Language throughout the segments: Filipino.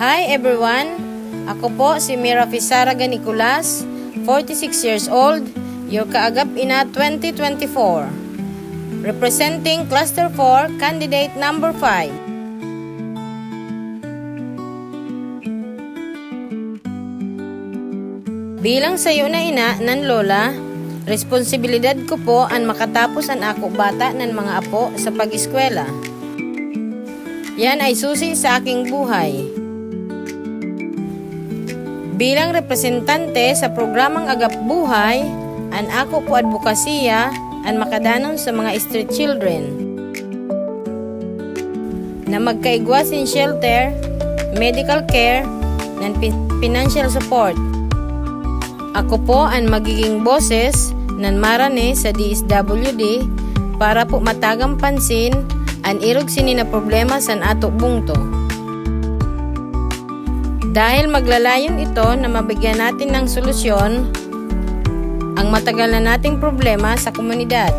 Hi everyone! Ako po si Mira Fisaraga Nicolas, 46 years old, your kaagap ina 2024. Representing Cluster 4, Candidate number 5. Bilang sayo na ina nan lola, responsibilidad ko po ang makatapos ang ako bata ng mga apo sa pag-eskwela. Yan ay susi sa aking buhay. Bilang representante sa programang Agap Buhay, ang ako po advokasya ang makadanon sa mga street children na magkaigwas in shelter, medical care, and financial support. Ako po ang magiging boses ng marane sa DSWD para po matagang pansin ang irog sini na problema sa ato bungto. Dahil maglalayon ito na mabigyan natin ng solusyon ang matagal na nating problema sa komunidad.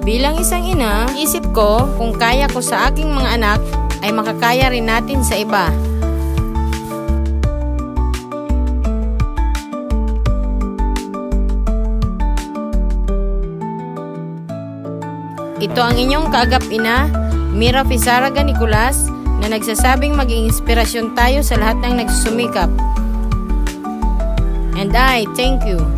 Bilang isang ina, isip ko kung kaya ko sa aking mga anak ay makakaya rin natin sa iba. Ito ang inyong kaagap ina, Mira Fisaraga Nicolas, na nagsasabing maging inspirasyon tayo sa lahat ng nagsusumikap. And I thank you.